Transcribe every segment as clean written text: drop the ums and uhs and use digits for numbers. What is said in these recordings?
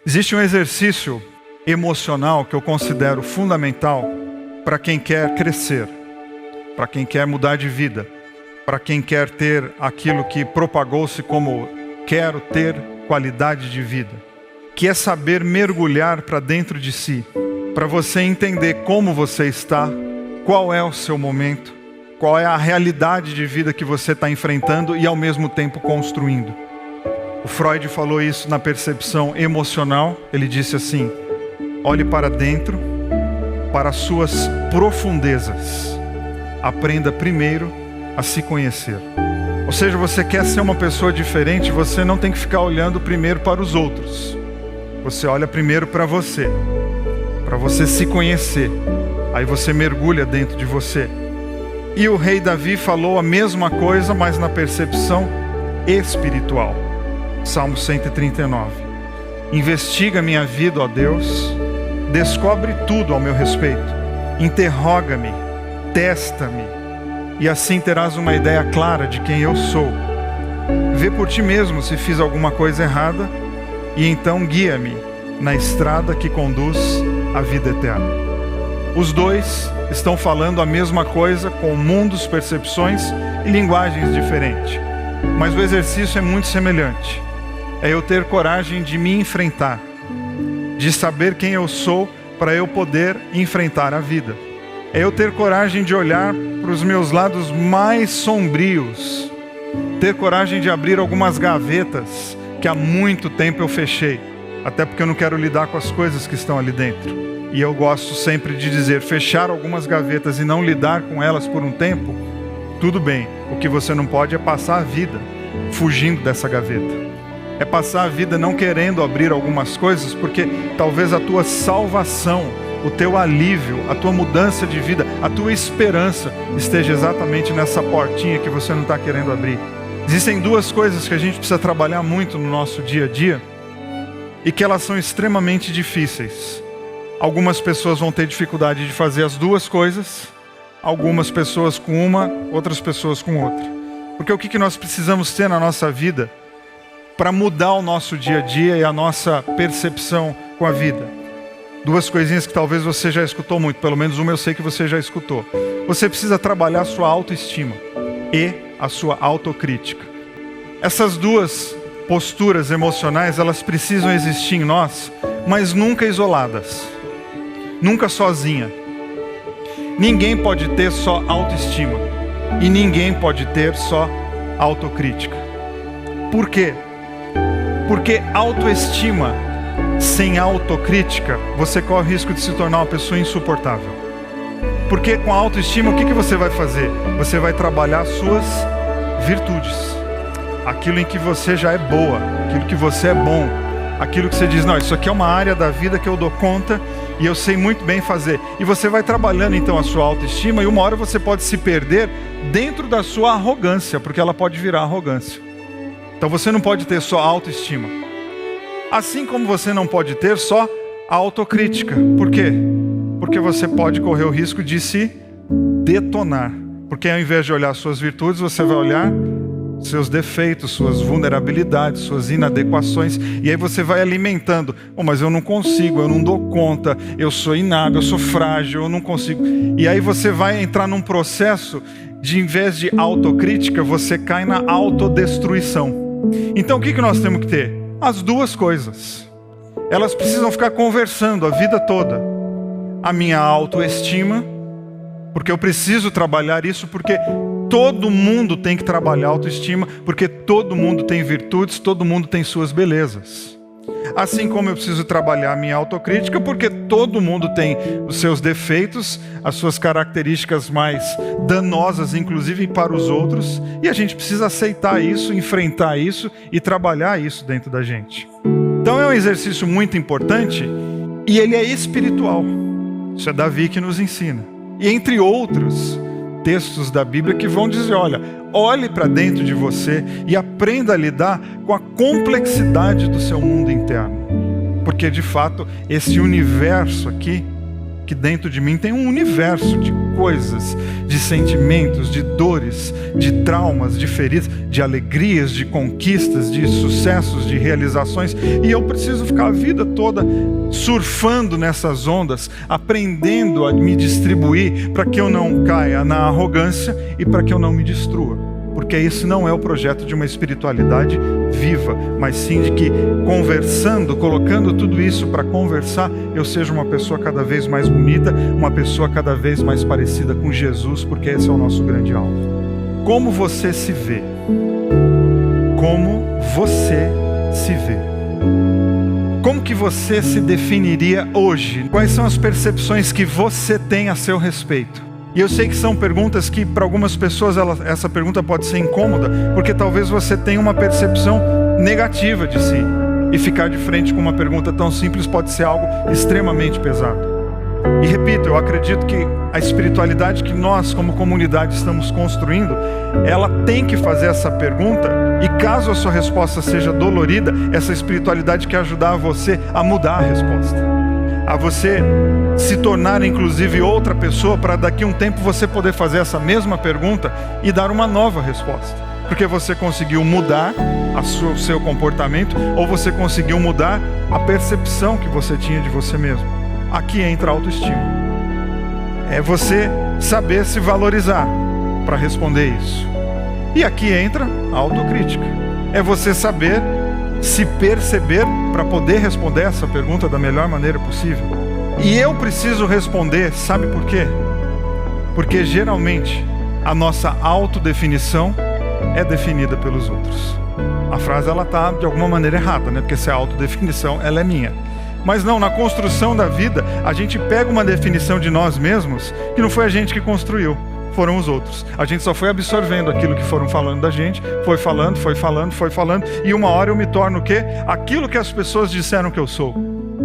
Existe um exercício emocional que eu considero fundamental para quem quer crescer, para quem quer mudar de vida, para quem quer ter aquilo que propagou-se como quero ter qualidade de vida, que é saber mergulhar para dentro de si, para você entender como você está, qual é o seu momento, qual é a realidade de vida que você está enfrentando e ao mesmo tempo construindo. O Freud falou isso na percepção emocional. Ele disse assim: olhe para dentro, para as suas profundezas. Aprenda primeiro a se conhecer. Ou seja, você quer ser uma pessoa diferente, você não tem que ficar olhando primeiro para os outros. Você olha primeiro para você se conhecer. Aí você mergulha dentro de você. E o rei Davi falou a mesma coisa, mas na percepção espiritual. Salmo 139. Investiga minha vida, ó Deus, descobre tudo ao meu respeito, interroga-me, testa-me, e assim terás uma ideia clara de quem eu sou. Vê por ti mesmo se fiz alguma coisa errada, e então guia-me na estrada que conduz à vida eterna. Os dois estão falando a mesma coisa com mundos, percepções e linguagens diferentes, mas o exercício é muito semelhante. É eu ter coragem de me enfrentar, de saber quem eu sou para eu poder enfrentar a vida. É eu ter coragem de olhar para os meus lados mais sombrios, ter coragem de abrir algumas gavetas que há muito tempo eu fechei, até porque eu não quero lidar com as coisas que estão ali dentro. E eu gosto sempre de dizer, fechar algumas gavetas e não lidar com elas por um tempo, tudo bem. O que você não pode é passar a vida fugindo dessa gaveta. É passar a vida não querendo abrir algumas coisas, porque talvez a tua salvação, o teu alívio, a tua mudança de vida, a tua esperança esteja exatamente nessa portinha que você não está querendo abrir. Existem duas coisas que a gente precisa trabalhar muito no nosso dia a dia e que elas são extremamente difíceis. Algumas pessoas vão ter dificuldade de fazer as duas coisas, algumas pessoas com uma, outras pessoas com outra. Porque o que nós precisamos ter na nossa vida para mudar o nosso dia a dia e a nossa percepção com a vida? Duas coisinhas que talvez você já escutou muito, pelo menos uma eu sei que você já escutou. Você precisa trabalhar a sua autoestima e a sua autocrítica. Essas duas posturas emocionais, elas precisam existir em nós, mas nunca isoladas, nunca sozinha. Ninguém pode ter só autoestima e ninguém pode ter só autocrítica. Por quê? Porque autoestima sem autocrítica, você corre o risco de se tornar uma pessoa insuportável. Porque com a autoestima, o que você vai fazer? Você vai trabalhar as suas virtudes. Aquilo em que você já é boa, aquilo que você é bom, aquilo que você diz, não, isso aqui é uma área da vida que eu dou conta e eu sei muito bem fazer. E você vai trabalhando então a sua autoestima e uma hora você pode se perder dentro da sua arrogância, porque ela pode virar arrogância. Então você não pode ter só autoestima. Assim como você não pode ter só autocrítica. Por quê? Porque você pode correr o risco de se detonar. Porque ao invés de olhar suas virtudes, você vai olhar seus defeitos, suas vulnerabilidades, suas inadequações. E aí você vai alimentando. Mas eu não consigo, eu não dou conta, eu sou inábil, eu sou frágil, eu não consigo. E aí você vai entrar num processo de, em vez de autocrítica, você cai na autodestruição. Então o que nós temos que ter? As duas coisas. Elas precisam ficar conversando a vida toda. A minha autoestima, porque eu preciso trabalhar isso, porque todo mundo tem que trabalhar a autoestima, porque todo mundo tem virtudes, todo mundo tem suas belezas. Assim como eu preciso trabalhar a minha autocrítica, porque todo mundo tem os seus defeitos, as suas características mais danosas, inclusive para os outros, e a gente precisa aceitar isso, enfrentar isso e trabalhar isso dentro da gente. Então é um exercício muito importante e ele é espiritual. Isso é Davi que nos ensina. E entre outros textos da Bíblia que vão dizer, olhe para dentro de você e aprenda a lidar com a complexidade do seu mundo interno. Porque de fato, esse universo aqui que dentro de mim tem um universo de coisas, de sentimentos, de dores, de traumas, de feridas, de alegrias, de conquistas, de sucessos, de realizações, e eu preciso ficar a vida toda surfando nessas ondas, aprendendo a me distribuir para que eu não caia na arrogância e para que eu não me destrua. Porque esse não é o projeto de uma espiritualidade viva, mas sim de que, conversando, colocando tudo isso para conversar, eu seja uma pessoa cada vez mais bonita, uma pessoa cada vez mais parecida com Jesus, porque esse é o nosso grande alvo. Como você se vê? Como você se vê? Como que você se definiria hoje? Quais são as percepções que você tem a seu respeito? E eu sei que são perguntas que, para algumas pessoas, essa pergunta pode ser incômoda, porque talvez você tenha uma percepção negativa de si. E ficar de frente com uma pergunta tão simples pode ser algo extremamente pesado. E repito, eu acredito que a espiritualidade que nós, como comunidade, estamos construindo, ela tem que fazer essa pergunta, e caso a sua resposta seja dolorida, essa espiritualidade quer ajudar você a mudar a resposta. A você se tornar inclusive outra pessoa, para daqui a um tempo você poder fazer essa mesma pergunta e dar uma nova resposta. Porque você conseguiu mudar o seu comportamento, ou você conseguiu mudar a percepção que você tinha de você mesmo. Aqui entra a autoestima. É você saber se valorizar para responder isso. E aqui entra a autocrítica. É você saber se perceber para poder responder essa pergunta da melhor maneira possível. E eu preciso responder, sabe por quê? Porque geralmente a nossa autodefinição é definida pelos outros. A frase ela está de alguma maneira errada, né? Porque se a autodefinição ela é minha. Mas não, na construção da vida, a gente pega uma definição de nós mesmos que não foi a gente que construiu, foram os outros. A gente só foi absorvendo aquilo que foram falando da gente, foi falando, e uma hora eu me torno o quê? Aquilo que as pessoas disseram que eu sou.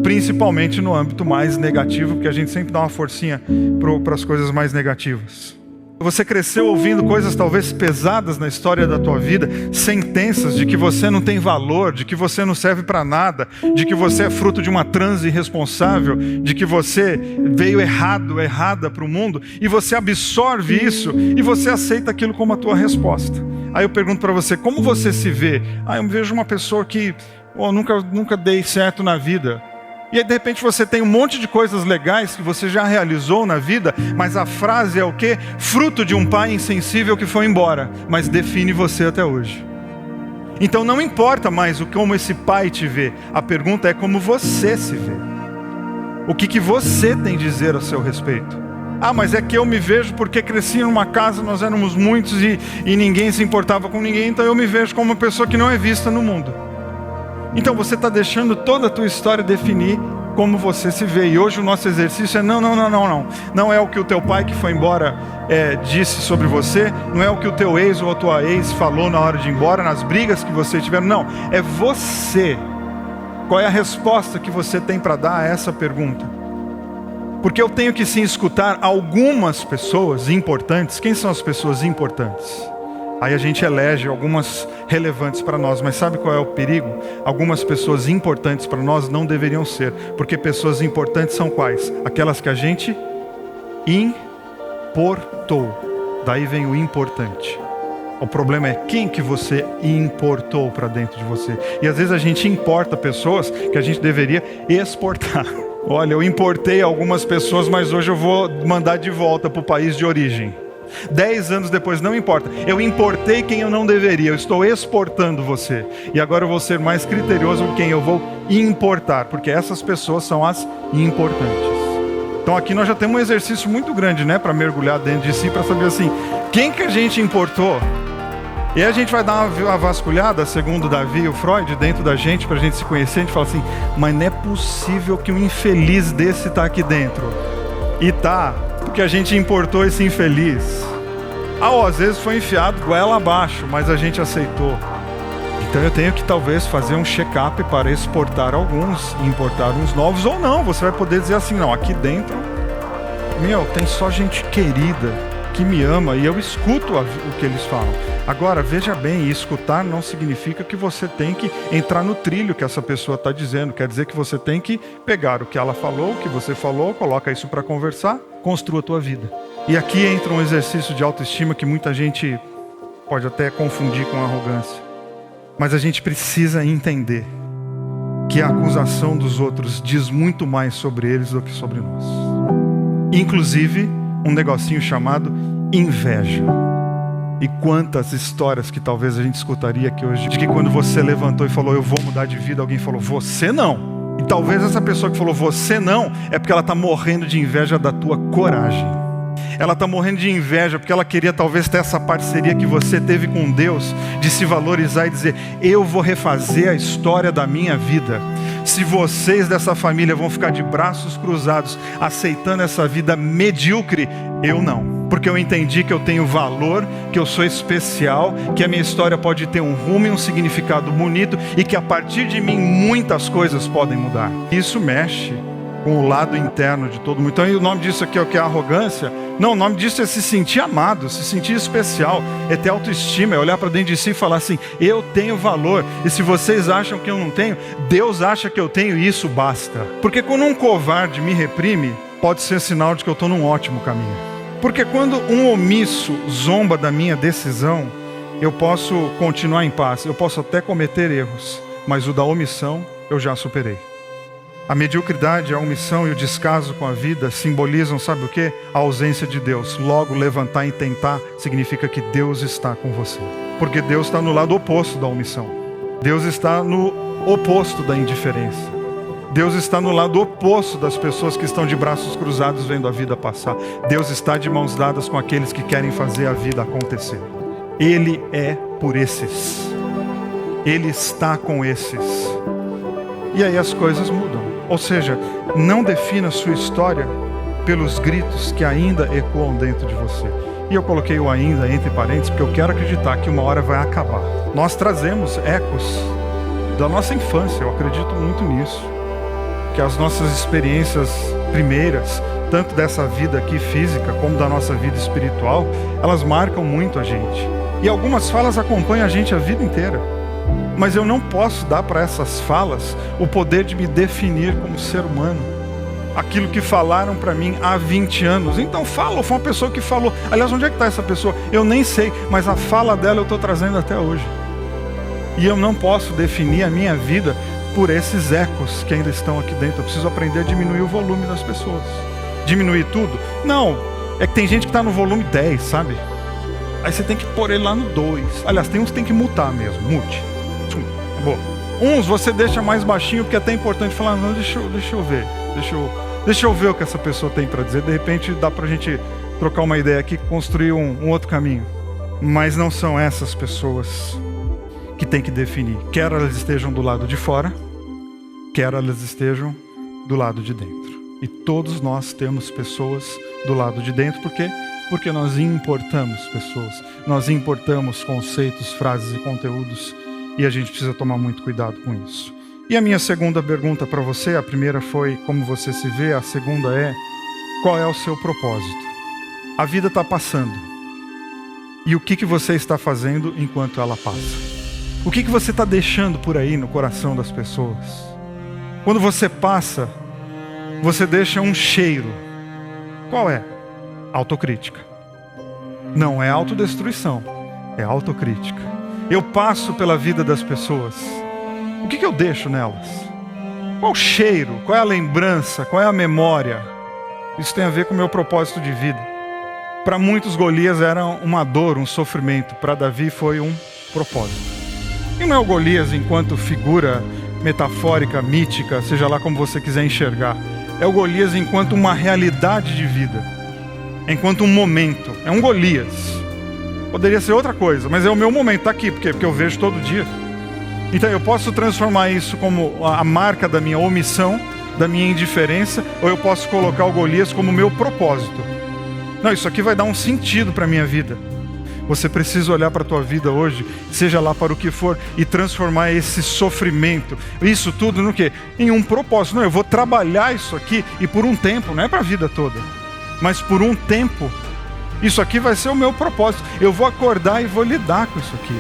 Principalmente no âmbito mais negativo, porque a gente sempre dá uma forcinha para as coisas mais negativas. Você cresceu ouvindo coisas talvez pesadas na história da tua vida, sentenças de que você não tem valor, de que você não serve para nada, de que você é fruto de uma transe irresponsável, de que você veio errada para o mundo, e você absorve isso e você aceita aquilo como a tua resposta. Aí eu pergunto para você, como você se vê? Eu me vejo uma pessoa que nunca dei certo na vida. E aí de repente você tem um monte de coisas legais que você já realizou na vida, mas a frase é o quê? Fruto de um pai insensível que foi embora, mas define você até hoje. Então não importa mais como esse pai te vê, a pergunta é como você se vê. O que você tem a dizer a seu respeito? Mas é que eu me vejo porque cresci numa casa, nós éramos muitos e ninguém se importava com ninguém, então eu me vejo como uma pessoa que não é vista no mundo. Então você está deixando toda a tua história definir como você se vê. E hoje o nosso exercício é não. Não é o que o teu pai que foi embora disse sobre você. Não é o que o teu ex ou a tua ex falou na hora de ir embora, nas brigas que você tiveram. Não, é você. Qual é a resposta que você tem para dar a essa pergunta? Porque eu tenho que sim escutar algumas pessoas importantes. Quem são as pessoas importantes? Aí a gente elege algumas relevantes para nós, mas sabe qual é o perigo? Algumas pessoas importantes para nós não deveriam ser, porque pessoas importantes são quais? Aquelas que a gente importou. Daí vem o importante. O problema é quem que você importou para dentro de você. E às vezes a gente importa pessoas que a gente deveria exportar. Olha, eu importei algumas pessoas, mas hoje eu vou mandar de volta para o país de origem. 10 anos depois, não importa. Eu importei quem eu não deveria. Eu estou exportando você. E agora eu vou ser mais criterioso com quem eu vou importar. Porque essas pessoas são as importantes. Então aqui nós já temos um exercício muito grande, né? Para mergulhar dentro de si, para saber assim, quem que a gente importou? E aí a gente vai dar uma vasculhada, segundo Davi e o Freud, dentro da gente, para a gente se conhecer. A gente fala assim, mas não é possível que um infeliz desse está aqui dentro. E tá... porque a gente importou esse infeliz. Às vezes foi enfiado goela abaixo, mas a gente aceitou. Então eu tenho que talvez fazer um check-up para exportar alguns e importar uns novos, ou não, você vai poder dizer assim, não, aqui dentro, tem só gente querida, que me ama, e eu escuto o que eles falam. Agora, veja bem, escutar não significa que você tem que entrar no trilho que essa pessoa está dizendo. Quer dizer que você tem que pegar o que ela falou, o que você falou, coloca isso para conversar, construa a tua vida. E aqui entra um exercício de autoestima que muita gente pode até confundir com arrogância. Mas a gente precisa entender que a acusação dos outros diz muito mais sobre eles do que sobre nós. Inclusive, um negocinho chamado inveja. E quantas histórias que talvez a gente escutaria aqui hoje, de que quando você levantou e falou, eu vou mudar de vida, alguém falou, você não. E talvez essa pessoa que falou, você não, é porque ela está morrendo de inveja da tua coragem. Ela está morrendo de inveja porque ela queria talvez ter essa parceria que você teve com Deus, de se valorizar e dizer, eu vou refazer a história da minha vida. Se vocês dessa família vão ficar de braços cruzados, aceitando essa vida medíocre, eu não. Porque eu entendi que eu tenho valor, que eu sou especial, que a minha história pode ter um rumo e um significado bonito, e que a partir de mim muitas coisas podem mudar. Isso mexe com o lado interno de todo mundo. Então, e o nome disso aqui é o que? Arrogância? Não, o nome disso é se sentir amado, se sentir especial, é ter autoestima, é olhar para dentro de si e falar assim, eu tenho valor, e se vocês acham que eu não tenho, Deus acha que eu tenho e isso basta. Porque quando um covarde me reprime, pode ser sinal de que eu estou num ótimo caminho. Porque quando um omisso zomba da minha decisão, eu posso continuar em paz, eu posso até cometer erros, mas o da omissão eu já superei. A mediocridade, a omissão e o descaso com a vida simbolizam, sabe o quê? A ausência de Deus. Logo, levantar e tentar significa que Deus está com você. Porque Deus está no lado oposto da omissão. Deus está no oposto da indiferença. Deus está no lado oposto das pessoas que estão de braços cruzados vendo a vida passar. Deus está de mãos dadas com aqueles que querem fazer a vida acontecer. Ele é por esses. Ele está com esses. E aí as coisas mudam. Ou seja, não defina a sua história pelos gritos que ainda ecoam dentro de você. E eu coloquei o ainda entre parênteses porque eu quero acreditar que uma hora vai acabar. Nós trazemos ecos da nossa infância, eu acredito muito nisso. Que as nossas experiências primeiras, tanto dessa vida aqui física como da nossa vida espiritual, elas marcam muito a gente. E algumas falas acompanham a gente a vida inteira. Mas eu não posso dar para essas falas o poder de me definir como ser humano. Aquilo que falaram para mim há 20 anos. Então fala, foi uma pessoa que falou. Aliás, onde é que está essa pessoa? Eu nem sei, mas a fala dela eu estou trazendo até hoje. E eu não posso definir a minha vida por esses ecos que ainda estão aqui dentro. Eu preciso aprender a diminuir o volume das pessoas. Diminuir tudo? Não, é que tem gente que está no volume 10, sabe? Aí você tem que pôr ele lá no 2. Aliás, tem uns que tem que mutar mesmo, mute. Bom, uns você deixa mais baixinho porque é até importante falar, não, deixa eu ver, deixa eu ver o que essa pessoa tem para dizer. De repente dá pra gente trocar uma ideia aqui, construir um outro caminho. Mas não são essas pessoas que tem que definir. Quer elas estejam do lado de fora, quer elas estejam do lado de dentro. E todos nós temos pessoas do lado de dentro, por quê? Porque nós importamos pessoas, nós importamos conceitos, frases e conteúdos. E a gente precisa tomar muito cuidado com isso. E a minha segunda pergunta para você, a primeira foi como você se vê, a segunda é, qual é o seu propósito? A vida está passando. E o que você está fazendo enquanto ela passa? O que você está deixando por aí no coração das pessoas? Quando você passa, você deixa um cheiro. Qual é? Autocrítica. Não é autodestruição, é autocrítica. Eu passo pela vida das pessoas. O que eu deixo nelas? Qual o cheiro? Qual é a lembrança? Qual é a memória? Isso tem a ver com o meu propósito de vida. Para muitos, Golias era uma dor, um sofrimento. Para Davi foi um propósito. E não é o Golias enquanto figura metafórica, mítica, seja lá como você quiser enxergar. É o Golias enquanto uma realidade de vida. Enquanto um momento. É um Golias. Poderia ser outra coisa, mas é o meu momento, está aqui, porque eu vejo todo dia. Então eu posso transformar isso como a marca da minha omissão, da minha indiferença, ou eu posso colocar o Golias como meu propósito. Não, isso aqui vai dar um sentido para a minha vida. Você precisa olhar para a tua vida hoje, seja lá para o que for, e transformar esse sofrimento, isso tudo no quê? Em um propósito. Não, eu vou trabalhar isso aqui, e por um tempo, não é para a vida toda, mas por um tempo, Isso aqui vai ser o meu propósito. Eu vou acordar e vou lidar com isso aqui.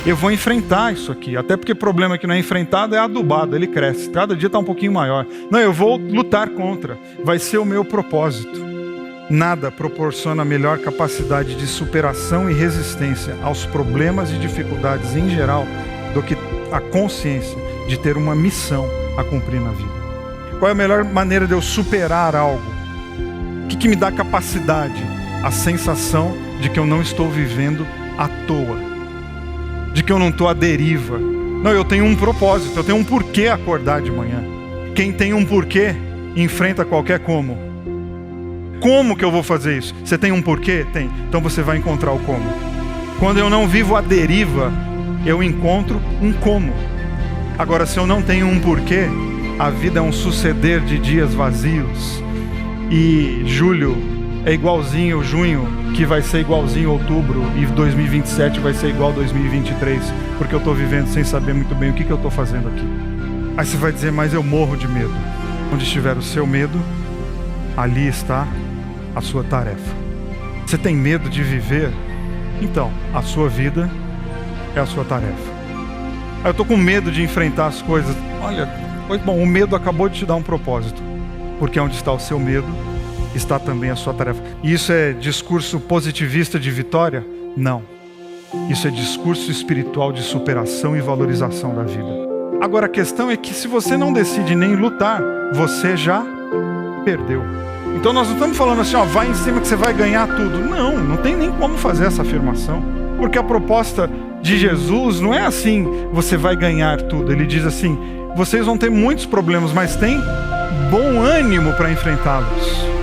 Eu vou enfrentar isso aqui. Até porque o problema que não é enfrentado é adubado, ele cresce. Cada dia está um pouquinho maior. Não, eu vou lutar contra. Vai ser o meu propósito. Nada proporciona melhor capacidade de superação e resistência aos problemas e dificuldades em geral do que a consciência de ter uma missão a cumprir na vida. Qual é a melhor maneira de eu superar algo? O que me dá capacidade? A sensação de que eu não estou vivendo à toa. De que eu não estou à deriva. Não, eu tenho um propósito, eu tenho um porquê acordar de manhã. Quem tem um porquê, enfrenta qualquer como. Como que eu vou fazer isso? Você tem um porquê? Tem. Então você vai encontrar o como. Quando eu não vivo à deriva, eu encontro um como. Agora, se eu não tenho um porquê, a vida é um suceder de dias vazios. E julho é igualzinho junho, que vai ser igualzinho outubro, e 2027 vai ser igual 2023, porque eu estou vivendo sem saber muito bem o que eu estou fazendo aqui. Aí você vai dizer, mas eu morro de medo. Onde estiver o seu medo, ali está a sua tarefa. Você tem medo de viver? Então, a sua vida é a sua tarefa. Eu estou com medo de enfrentar as coisas. Olha, pois bom, o medo acabou de te dar um propósito. Porque onde está o seu medo, está também a sua tarefa. E isso é discurso positivista de vitória? Não. Isso é discurso espiritual de superação e valorização da vida. Agora a questão é que se você não decide nem lutar, você já perdeu. Então nós não estamos falando assim, ó, vai em cima que você vai ganhar tudo. Não, não tem nem como fazer essa afirmação. Porque a proposta de Jesus não é assim, você vai ganhar tudo. Ele diz assim, vocês vão ter muitos problemas, mas tem bom ânimo para enfrentá-los.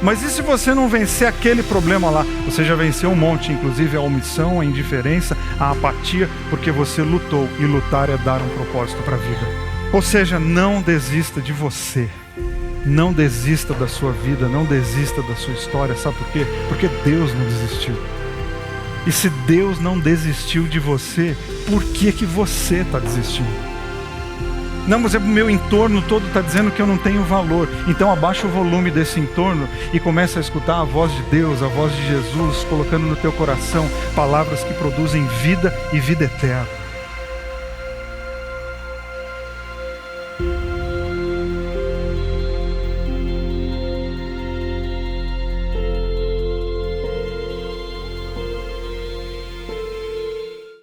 Mas e se você não vencer aquele problema lá? Você já venceu um monte, inclusive a omissão, a indiferença, a apatia, porque você lutou. E lutar é dar um propósito para a vida. Ou seja, não desista de você. Não desista da sua vida, não desista da sua história. Sabe por quê? Porque Deus não desistiu. E se Deus não desistiu de você, por que você está desistindo? Não, mas o meu entorno todo está dizendo que eu não tenho valor. Então abaixa o volume desse entorno e começa a escutar a voz de Deus, a voz de Jesus, colocando no teu coração palavras que produzem vida e vida eterna.